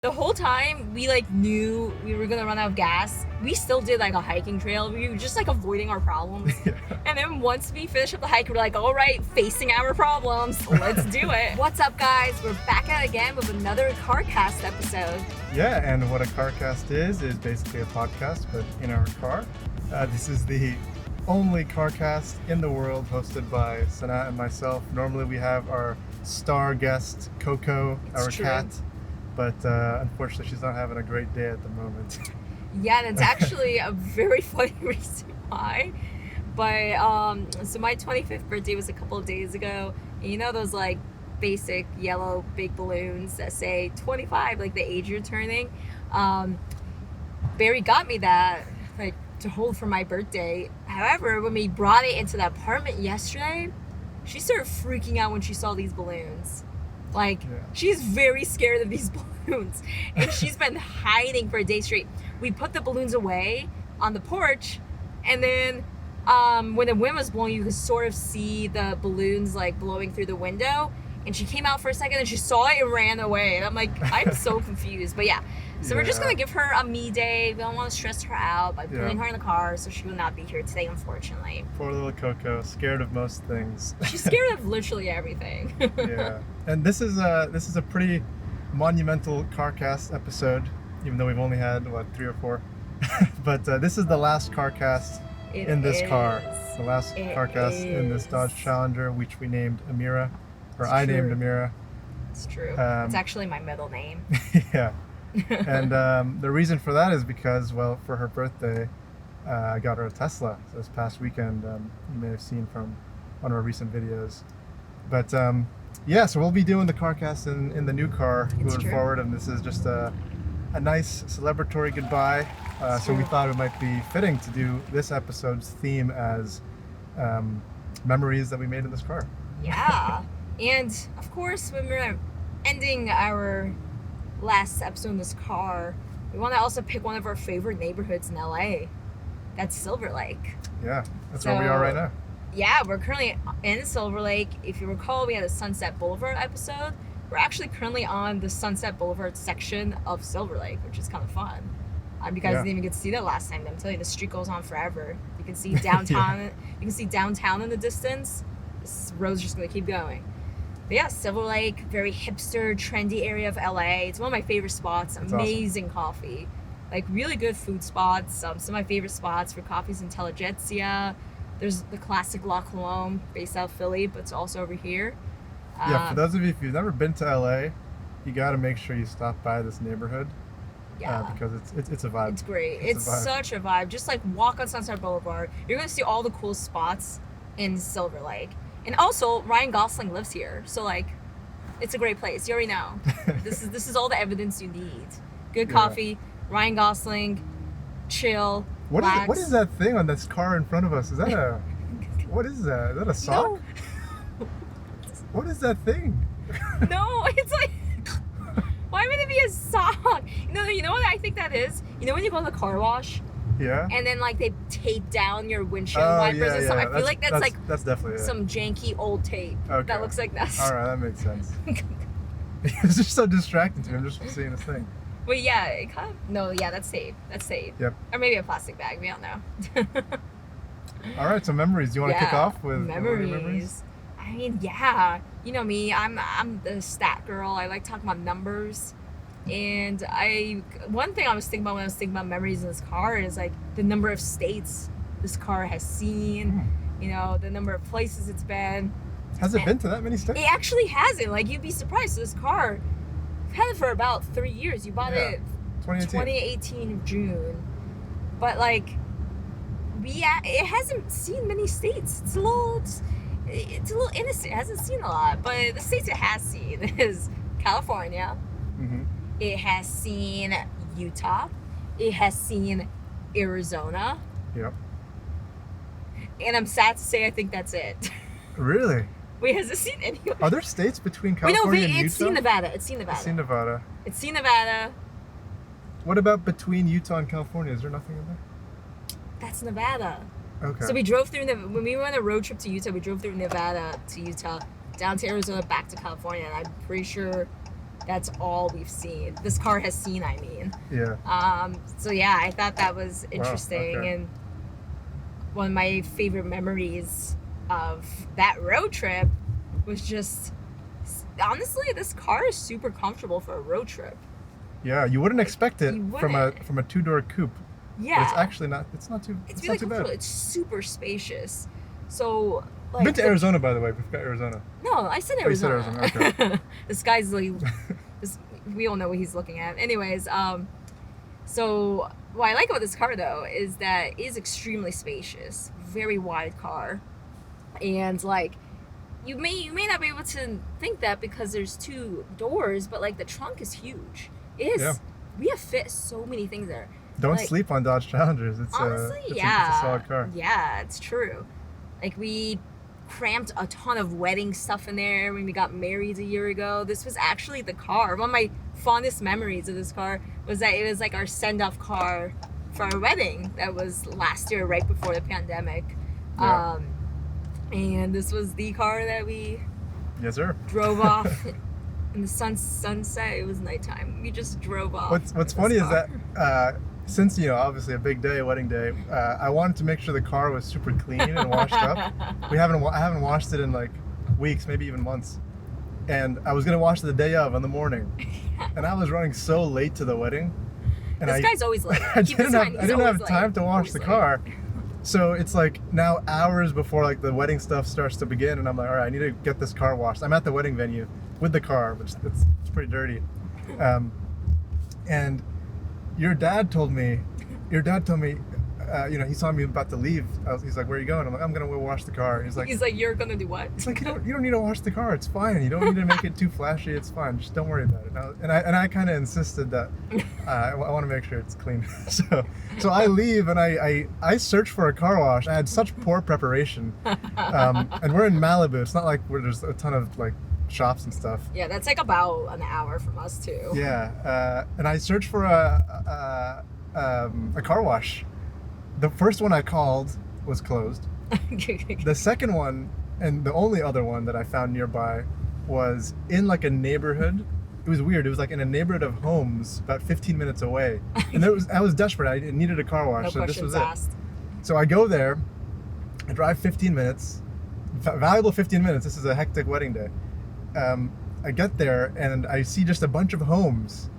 The whole time we like knew we were gonna run out of gas, we still did like a hiking trail. We were just like avoiding our problems. Yeah. And then once we finished up the hike, we're like, all right, facing our problems, let's do it. What's up, guys? We're back at it again with another carcast episode. Yeah, and what a carcast is basically a podcast, but in our car. This is the only carcast in the world hosted by Sanat and myself. Normally we have our star guest, Coco, It's our true. cat. But unfortunately, she's not having a great day at the moment. Yeah, that's actually a very funny reason why. But so my 25th birthday was a couple of days ago. And you know those like basic yellow big balloons that say 25, like the age you're turning. Barry got me that like to hold for my birthday. However, when we brought it into the apartment yesterday, she started freaking out when she saw these balloons. Like, she's very scared of these balloons. And she's been hiding for a day straight. We put the balloons away on the porch. And then when the wind was blowing, you could sort of see the balloons, like, blowing through the window. And she came out for a second and she saw it and ran away. And I'm like, I'm so confused. But yeah. So we're just going to give her a me day. We don't want to stress her out by putting her in the car. So she will not be here today, unfortunately. Poor little Coco, scared of most things. She's scared of literally everything. Yeah. And this is a pretty monumental carcast episode, even though we've only had, 3 or 4. But this is the last carcast in this car. The last carcast in this Dodge Challenger, which we named Amira. Or I named Amira. It's true. It's actually my middle name. Yeah. And the reason for that is because, well, for her birthday, I got her a Tesla this past weekend. You may have seen from one of our recent videos. But yeah, so we'll be doing the carcast in the new car moving forward, and this is just a nice celebratory goodbye. So we thought it might be fitting to do this episode's theme as memories that we made in this car. Yeah. And of course, when we're ending our last episode in this car, we want to also pick one of our favorite neighborhoods in LA. That's Silver Lake. Yeah, that's where we are right now. Yeah, we're currently in Silver Lake. If you recall, we had a Sunset Boulevard episode. We're actually currently on the Sunset Boulevard section of Silver Lake, which is kind of fun. You guys didn't even get to see that last time. I'm telling you, the street goes on forever. You can see downtown. You can see downtown in the distance. This road's just gonna keep going. But yeah, Silver Lake, very hipster, trendy area of LA. It's one of my favorite spots. That's amazing coffee, like really good food spots. Some of my favorite spots for coffees in Intelligentsia. There's the classic La Colombe, based out of Philly, but it's also over here. Yeah, for those of you, if you've never been to LA, you got to make sure you stop by this neighborhood. Yeah, because it's a vibe. It's great. It's such a vibe. Just like walk on Sunset Boulevard, you're gonna see all the cool spots in Silver Lake. And also, Ryan Gosling lives here, so like, it's a great place. You already know. This is all the evidence you need. Good coffee, Ryan Gosling, chill. What is that thing on this car in front of us? Is that a what is that? Is that a sock? No. What is that thing? No, it's like, why would it be a sock? You know what I think that is? You know when you go to the car wash? Yeah. And then like they tape down your windshield wipers or something. I feel like that's definitely some janky old tape that looks like that. All right, that makes sense. It's just so distracting to me. I'm just seeing this thing. Well, yeah, it kind of. No, yeah, that's tape. That's tape. Yep. Or maybe a plastic bag. We don't know. All right, so memories. Do you want to kick off with memories? I mean, yeah. You know me. I'm the stat girl. I like talking about numbers. And one thing I was thinking about when I was thinking about memories in this car is like the number of states this car has seen, the number of places it's been. Has it been to that many states? It actually hasn't. Like, you'd be surprised. So this car, I've had it for about 3 years. You bought it 2018 June. But like, it hasn't seen many states. It's a little innocent. It hasn't seen a lot. But the states it has seen is California. Mm-hmm. It has seen Utah. It has seen Arizona. Yep. And I'm sad to say I think that's it. Really? Wait, has it seen any? Are there states between California and Utah? It's seen Nevada. It's seen Nevada. It's seen Nevada. What about between Utah and California? Is there nothing in there? That's Nevada. Okay. So we drove through, when we went on a road trip to Utah, we drove through Nevada to Utah, down to Arizona, back to California, and I'm pretty sure That's all we've seen. This car has seen, I mean. Yeah. So yeah, I thought that was interesting. Okay. And one of my favorite memories of that road trip was just, honestly, this car is super comfortable for a road trip. Yeah, you wouldn't expect it You from a wouldn't. 2-door coupe. Yeah. But it's actually not. It's not too. It's It's really not too comfortable. bad. It's super spacious. So, like, Been to Arizona, by the way. We've got Arizona. No, I said Oh, you said Arizona. Arizona, okay. This guy's like, we all know what he's looking at. Anyways, so what I like about this car though is that it is extremely spacious, very wide car, and like you may not be able to think that because there's 2 doors, but like the trunk is huge. It is. Yeah. We have fit so many things there. Don't Like, sleep on Dodge Challengers. It's honestly, it's yeah, a solid car. Yeah, it's true. Like we cramped a ton of wedding stuff in there when we got married a year ago. This was actually the car. One of my fondest memories of this car was that it was like our send-off car for our wedding. That was last year, right before the pandemic. Yeah. And this was the car that we Yes, sir. drove off in the sunset. It was nighttime. We just drove off. What's funny is that since obviously a big day, wedding day, I wanted to make sure the car was super clean and washed up. I haven't washed it in like weeks, maybe even months. And I was gonna wash it the day of in the morning, and I was running so late to the wedding. And This guy's always late. I Keep this didn't in have mind, I he's didn't have always time late. to wash Always the late. car. So it's like now hours before like the wedding stuff starts to begin, and I'm like, all right, I need to get this car washed. I'm at the wedding venue with the car, which it's pretty dirty. And your dad told me, he saw me about to leave. He's like, where are you going? I'm like, I'm gonna go wash the car. He's like, You're gonna do what? it's like you don't need to wash the car. It's fine. You don't need to make it too flashy. It's fine. Just don't worry about it. And I kind of insisted that I want to make sure it's clean. So I leave and I search for a car wash. I had such poor preparation. And we're in Malibu. It's not like where there's a ton of like shops and stuff. Yeah, that's like about an hour from us too. Yeah. And I searched for a car wash. The first one I called was closed. The second one, and the only other one that I found nearby, was in like a neighborhood. It was weird. It was like in a neighborhood of homes about 15 minutes away. And I was desperate. I needed a car wash, No so this questions was it. asked. So I go there. I drive 15 minutes. Valuable 15 minutes. This is a hectic wedding day. I get there and I see just a bunch of homes.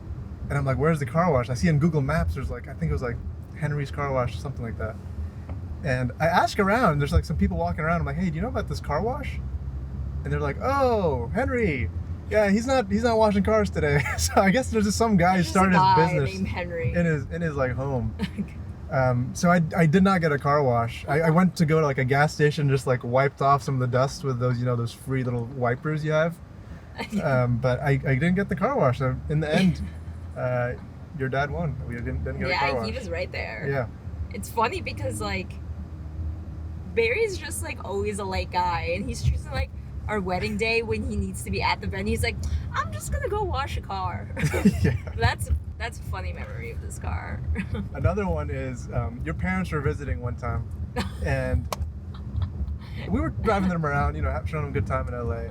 And I'm like, where's the car wash? I see in Google Maps, there's like, I think it was like Henry's Car Wash or something like that. And I ask around, there's like some people walking around. I'm like, hey, do you know about this car wash? And they're like, oh, Henry. Yeah, he's not washing cars today. So I guess there's just some guy who There's started a guy his business named Henry. in his like home. So I did not get a car wash. I went to go to like a gas station, just like wiped off some of the dust with those those free little wipers you have. But I didn't get the car wash. So in the end, your dad won. We didn't get a car Yeah, wash. he was right there. Yeah. It's funny because like Barry's just like always a late guy, and he's choosing like our wedding day when he needs to be at the venue. He's like, I'm just gonna go wash a car. Yeah. That's a funny memory of this car. Another one is your parents were visiting one time, and we were driving them around, showing them a good time in LA,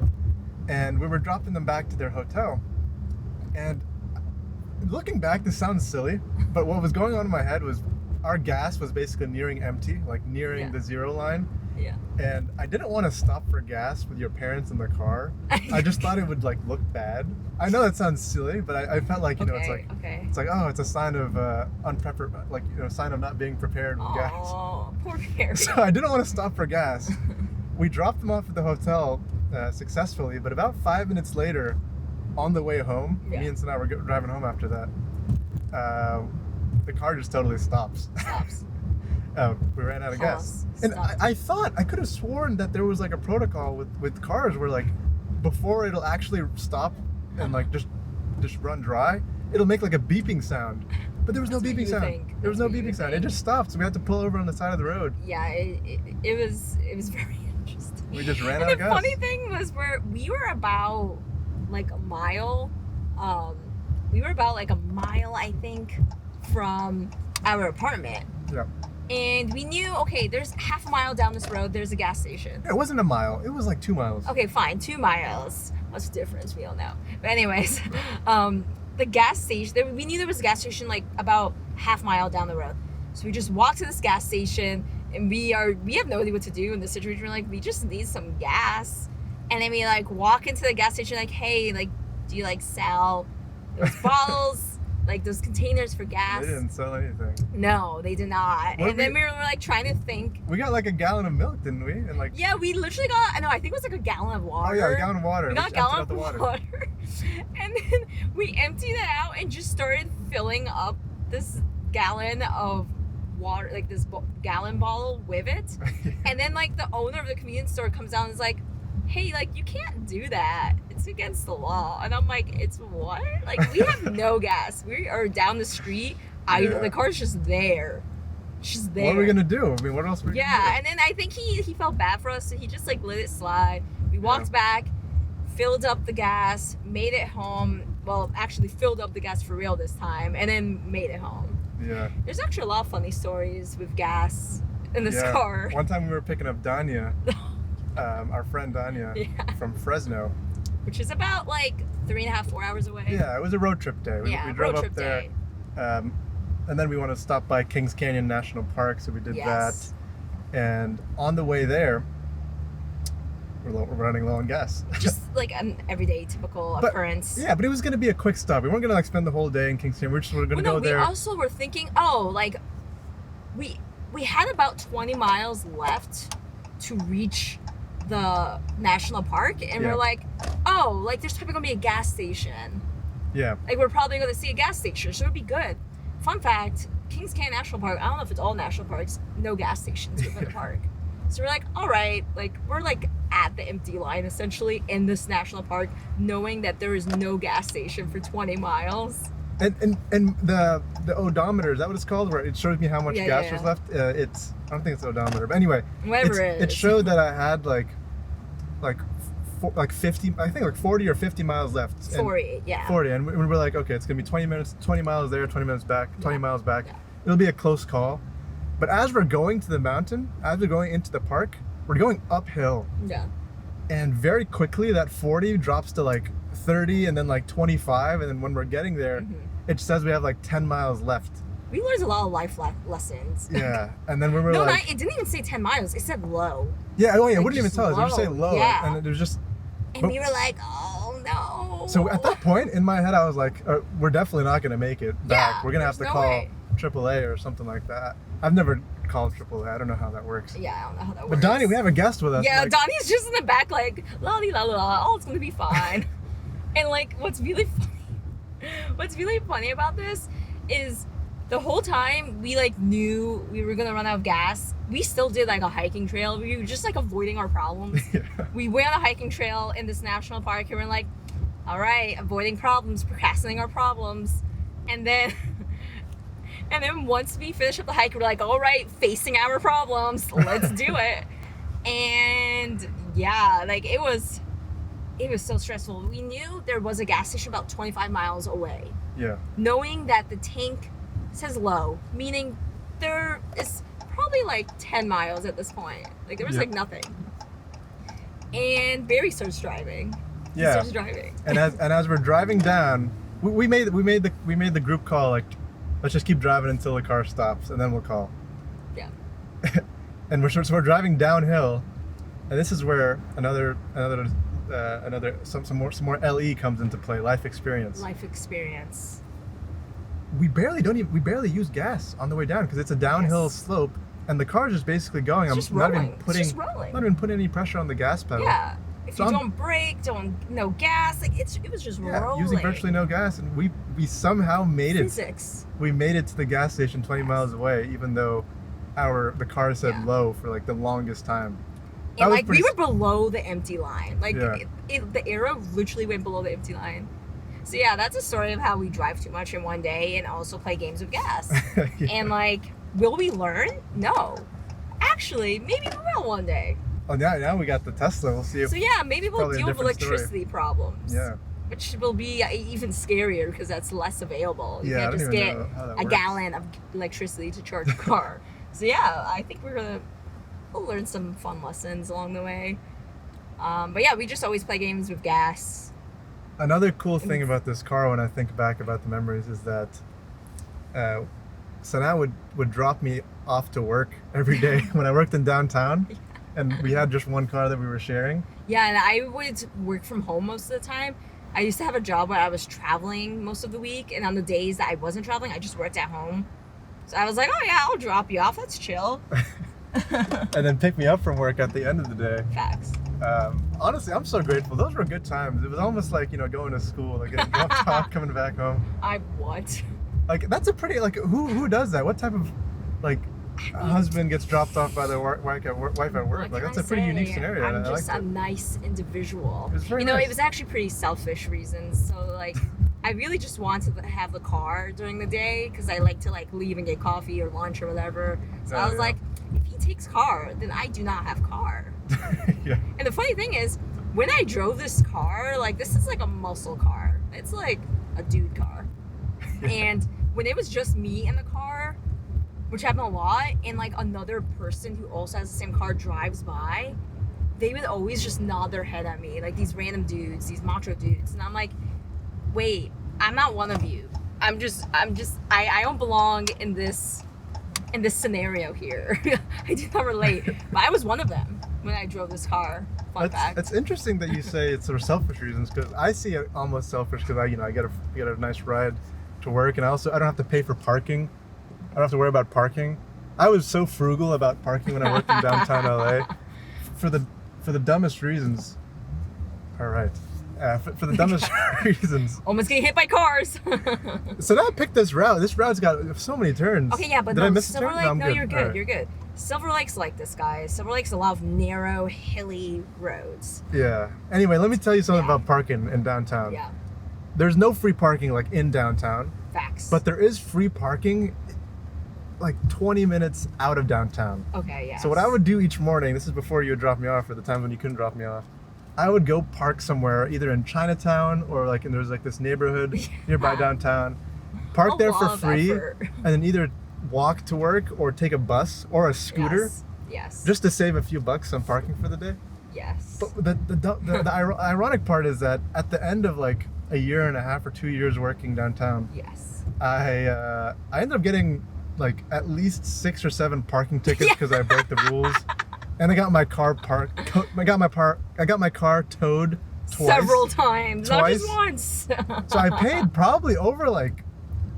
and we were dropping them back to their hotel. And looking back, this sounds silly, but what was going on in my head was our gas was basically nearing empty, like nearing Yeah. the zero line. Yeah. And I didn't want to stop for gas with your parents in the car. I just thought it would like look bad. I know that sounds silly, but I felt like okay. it's like it's a sign of unprepared, like sign of not being prepared with gas. Oh, poor Barry. So I didn't want to stop for gas. We dropped them off at the hotel successfully, but about 5 minutes later, on the way home, me and Sanaa were driving home after that. The car just totally stops. We ran out of gas. And I thought, I could have sworn that there was like a protocol with cars where like before it'll actually stop and like just run dry, it'll make like a beeping sound. But there was no beeping sound. There was no beeping sound. It just stopped. So we had to pull over on the side of the road. Yeah, it was very interesting. We just ran out And of the gas. funny thing was we were about like a mile. We were about like a mile, I think, from our apartment. Yeah. And we knew, okay, there's half a mile down this road, there's a gas station. It wasn't a mile. It was like 2 miles. Okay, fine, 2 miles. What's the difference? We don't know. But anyways, the gas station, we knew there was a gas station like about half mile down the road. So we just walked to this gas station, and we have no idea what to do in this situation. We're like, we just need some gas. And then we like walk into the gas station like, hey, like, do you like sell those bottles? Like those containers for gas. They didn't sell anything. No, they did not. And then we were like trying to think. We got like a gallon of milk, didn't we? And like. Yeah, we literally got. No, I think it was like a gallon of water. Oh yeah, a gallon of water. We got a gallon of water. And then we emptied it out and just started filling up this gallon of water, like this gallon bottle with it. And then like the owner of the convenience store comes down and is like, hey, like, you can't do that. It's against the law. And I'm like, it's what? Like, we have no gas. We are down the street. The car's just there. It's just there. What are we going to do? I mean, what else are we going to do? Yeah, and then I think he felt bad for us, so he just, like, let it slide. We walked back, filled up the gas, made it home. Well, actually filled up the gas for real this time, and then made it home. Yeah. There's actually a lot of funny stories with gas in this car. One time we were picking up Danya. Our friend Danya from Fresno, which is about like 3.5, 4 hours away. Yeah, it was a road trip day. We drove up there, and then we wanted to stop by Kings Canyon National Park, so we did that. And on the way there, we're running low on gas. Just like an everyday typical occurrence. Yeah, but it was going to be a quick stop. We weren't going to like spend the whole day in Kings Canyon. We're going to go there. We also were thinking, we had about 20 miles left to reach the national park, and we're like, oh, like there's probably gonna be a gas station. Yeah. Like we're probably gonna see a gas station, so it'd be good. Fun fact, Kings Canyon National Park, I don't know if it's all national parks, no gas stations within the park. So we're like, all right, like we're like at the empty line essentially in this national park, knowing that there is no gas station for 20 miles. And the odometer, is that what it's called? Where it shows me how much gas was left? I don't think it's odometer, but anyway, it showed that I had like 50, I think like 40 or 50 miles left. 40, 40, and we were like, okay, it's gonna be 20 minutes, 20 miles there, 20 minutes back, 20 miles back. It'll be a close call. But as we're going to the mountain, as we're going into the park, we're going uphill. Yeah. And very quickly, that 40 drops to like 30, and then like 25, and then when we're getting there, it says we have like 10 miles left. We learned a lot of life lessons. Yeah, and then we were like... No, it didn't even say 10 miles. It said low. Yeah, it wouldn't even tell us. It would just say low. Yeah. And it was just... And we were like, oh, no. So at that point, in my head, I was like, we're definitely not going to make it back. Yeah, we're going to have to call AAA or something like that. I've never called AAA. I don't know how that works. Yeah, I don't know how that works. But Donnie, we have a guest with us. Yeah, like, Donnie's just in the back like, la-di-la-la, oh, it's going to be fine. And like, what's really funny about this is the whole time we like knew we were gonna run out of gas, we still did like a hiking trail. We were just like avoiding our problems. We went on a hiking trail in this national park and we're like, all right, avoiding problems, procrastinating our problems. And then once we finish up the hike, we're like, all right, facing our problems, let's do it. And yeah, like it was so stressful. We knew there was a gas station about 25 miles away. Yeah. Knowing that the tank says low, meaning there is probably like 10 miles at this point. Like there was like nothing. And Barry starts driving. Yeah. He starts driving. And as we're driving down, we made the group call like, let's just keep driving until the car stops and then we'll call. Yeah. And we're driving downhill, and this is where some more LE comes into play, life experience. We barely use gas on the way down because it's a downhill slope, and the car is just basically going. I'm not even putting any pressure on the gas pedal. Yeah. If you don't brake, no gas, like it was just rolling. Using virtually no gas, and we somehow made it. Physics. We made it to the gas station 20 miles away, even though the car said low for like the longest time. And like we were below the empty line. Like the arrow literally went below the empty line. So yeah, that's a story of how we drive too much in one day and also play games with gas. And like, will we learn? No. Actually, maybe we will one day. Oh, now we got the Tesla. We'll see if. So yeah, maybe we'll deal with electricity problems. Yeah. Which will be even scarier because that's less available. You can't just get a gallon of electricity to charge a car. So yeah, I think we'll learn some fun lessons along the way. But yeah, we just always play games with gas. Another cool thing about this car when I think back about the memories is that Sanaa would drop me off to work every day when I worked in downtown. Yeah. And we had just one car that we were sharing. Yeah, and I would work from home most of the time. I used to have a job where I was traveling most of the week, and on the days that I wasn't traveling, I just worked at home. So I was like, oh yeah, I'll drop you off. That's chill. And then pick me up from work at the end of the day. Facts. Honestly, I'm so grateful. Those were good times. It was almost like, going to school, like getting dropped off, coming back home. What? Like, that's a pretty, like, who does that? What type of, like, husband gets dropped off by their wife at work? Like, that's a pretty unique scenario. I'm I just liked a nice individual. It was very It nice. was actually pretty selfish reasons. So, like, I really just wanted to have the car during the day because I like to, like, leave and get coffee or lunch or whatever. So I was like, if he takes car, then I do not have car. Yeah. And the funny thing is, when I drove this car, like, this is like a muscle car. It's like a dude car. Yeah. And when it was just me in the car, which happened a lot, and like another person who also has the same car drives by, they would always just nod their head at me, like these random dudes, these macho dudes. And I'm like, wait, I'm not one of you. I don't belong in this scenario here. I do not relate. But I was one of them when I drove this car. Fun fact. It's interesting that you say it's sort of selfish reasons, because I see it almost selfish because I get a nice ride to work, and I don't have to pay for parking. I don't have to worry about parking. I was so frugal about parking when I worked in downtown LA for the dumbest reasons. All right. For the dumbest reasons. Almost getting hit by cars. So now I picked this route. This route's got so many turns. Okay, yeah, but Did I miss a Silver turn? Lake, I'm no, good. you're good. All right. You're good. Silver Lake's like this, guys. Silver Lake's a lot of narrow, hilly roads. Yeah. Anyway, let me tell you something Yeah. about parking in downtown. Yeah, There's no free parking like in downtown, facts. but there is free parking like 20 minutes out of downtown. Okay, yeah. So what I would do each morning, this is before you would drop me off, or the times when you couldn't drop me off, I would go park somewhere, either in Chinatown or like there's like this neighborhood nearby downtown. Park there for free, and then either walk to work or take a bus or a scooter, Yes. just to save a few bucks on parking for the day. Yes. But the ironic part is that at the end of like a year and a half or 2 years working downtown, Yes. I ended up getting like at least 6 or 7 parking tickets because I broke the rules, and I got my car I got my car towed twice. Several times, not Twice. just once. So I paid probably over like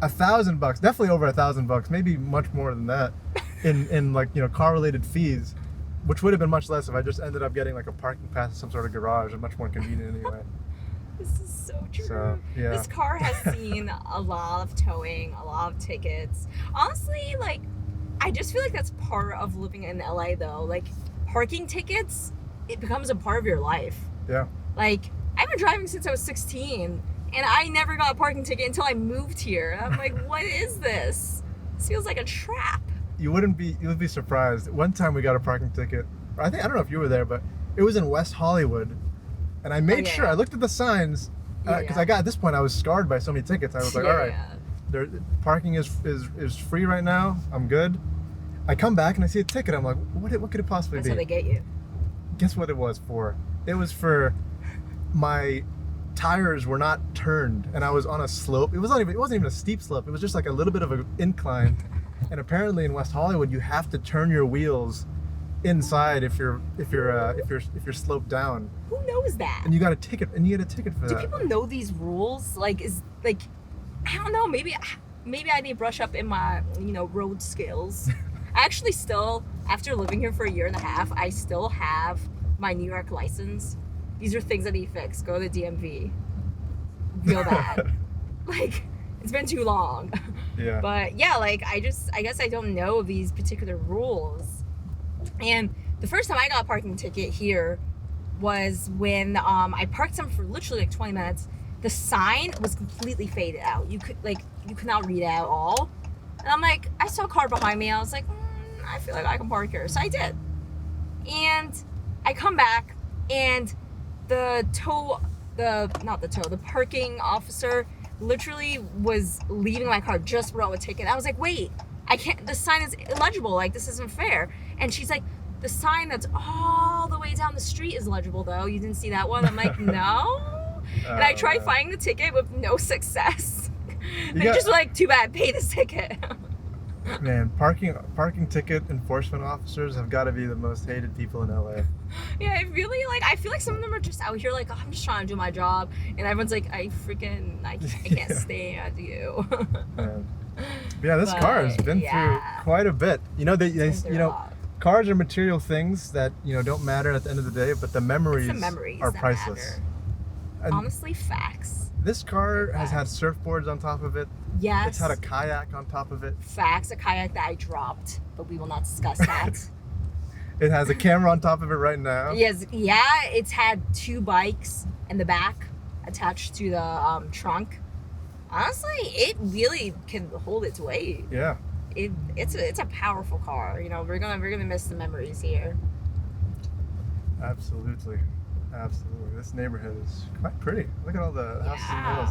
$1,000, definitely over $1,000, maybe much more than that, in like car related fees, which would have been much less if I just ended up getting like a parking pass in some sort of garage, and much more convenient anyway. This is so true. So, yeah. This car has seen a lot of towing, a lot of tickets. Honestly, like, I just feel like that's part of living in LA though. Like, parking tickets, it becomes a part of your life. Yeah. Like, I've been driving since I was 16, and I never got a parking ticket until I moved here. And I'm like, what is this? This feels like a trap. You would be surprised. One time we got a parking ticket. I don't know if you were there, but it was in West Hollywood, and I made sure I looked at the signs because at this point I was scarred by so many tickets. I was like, all right, parking is free right now. I'm good. I come back and I see a ticket. I'm like, what could it possibly be? That's how they get you. Guess what it was for? It was for my tires were not turned, and I was on a slope. It wasn't even a steep slope. It was just like a little bit of an incline. And apparently in West Hollywood, you have to turn your wheels inside if you're sloped down. Who knows that? And you got a ticket, for that. Do people know these rules? Like, I don't know. Maybe I need to brush up in my road skills. I actually still, after living here for a year and a half, I still have my New York license. These are things that need fixed. Go to the DMV. Real bad. Like, it's been too long. Yeah. But yeah, like, I guess I don't know these particular rules. And the first time I got a parking ticket here was when I parked some for literally like 20 minutes. The sign was completely faded out. You could not read it at all. And I'm like, I saw a car behind me. I was like, I feel like I can park here. So I did. And I come back, and the parking officer literally was leaving my car just wrote a ticket. I was like, wait, I can't, the sign is illegible. Like, this isn't fair. And she's like, the sign that's all the way down the street is legible though. You didn't see that one? I'm like, no. And I tried finding the ticket with no success. They're just like, too bad, pay this ticket. Man, parking ticket enforcement officers have got to be the most hated people in LA. Yeah, it really, like, I feel like some of them are just out here like, oh, I'm just trying to do my job, and everyone's like, I can't stand you. Man. Yeah, this car has been through quite a bit. You know, cars are material things that don't matter at the end of the day, but the memories are priceless. And honestly, facts. This car has had surfboards on top of it. Yes. It's had a kayak on top of it. Facts, a kayak that I dropped, but we will not discuss that. It has a camera on top of it right now. Yes, yeah, it's had 2 bikes in the back attached to the trunk. Honestly, it really can hold its weight. Yeah. It's a powerful car. We're gonna miss the memories here. Absolutely. This neighborhood is quite pretty. Look at all the houses and hills.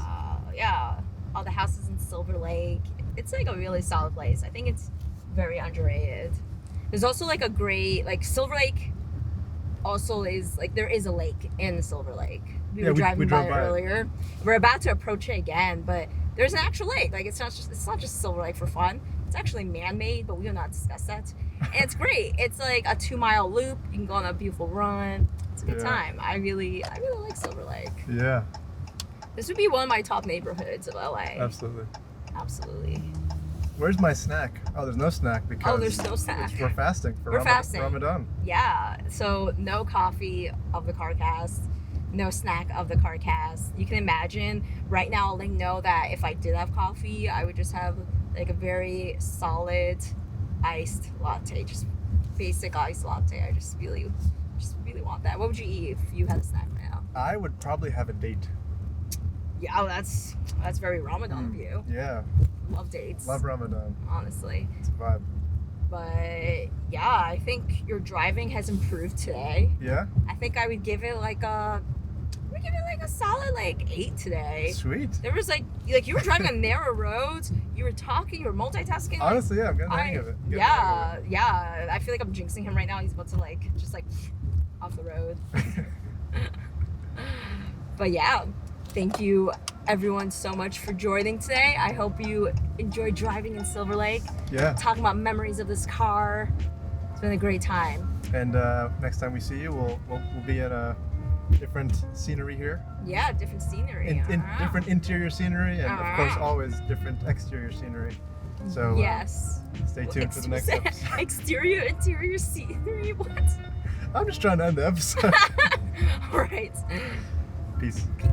Yeah. All the houses in Silver Lake. It's like a really solid place. I think it's very underrated. There's also like a great, like, Silver Lake also is like, there is a lake in Silver Lake. We were driving by it earlier. We're about to approach it again, but there's an actual lake. Like, it's not just Silver Lake for fun. It's actually man-made, but we will not discuss that. And it's great. It's like a 2-mile loop. You can go on a beautiful run. It's a good time. I really like Silver Lake. Yeah. This would be one of my top neighborhoods of LA. Absolutely. Where's my snack? Oh, there's no snack because there's no snack. We're fasting for Ramadan. Yeah. So no coffee of the carcast, no snack of the carcast. You can imagine right now. I'll know that if I did have coffee, I would just have like a very solid iced latte, just basic iced latte. I just really want that. What would you eat if you had a snack right now? I would probably have a date. Yeah, oh, that's very Ramadan of you. Yeah. Love dates. Love Ramadan. Honestly. It's a vibe. But yeah, I think your driving has improved today. Yeah. I think I would give it like a solid 8 today. Sweet. There was like you were driving on narrow roads, you were talking, you were multitasking. Honestly, yeah, I'm getting the hang of it. Yeah. I feel like I'm jinxing him right now. He's about to just off the road. But yeah, thank you everyone so much for joining today. I hope you enjoyed driving in Silver Lake. Yeah. Talking about memories of this car. It's been a great time. And next time we see you, we'll be at a different scenery here. Yeah, different scenery. Different interior scenery, and of course always different exterior scenery. So yes. Stay tuned for the next episode. Exterior, interior scenery. What? I'm just trying to end the episode. All right. Peace. Peace.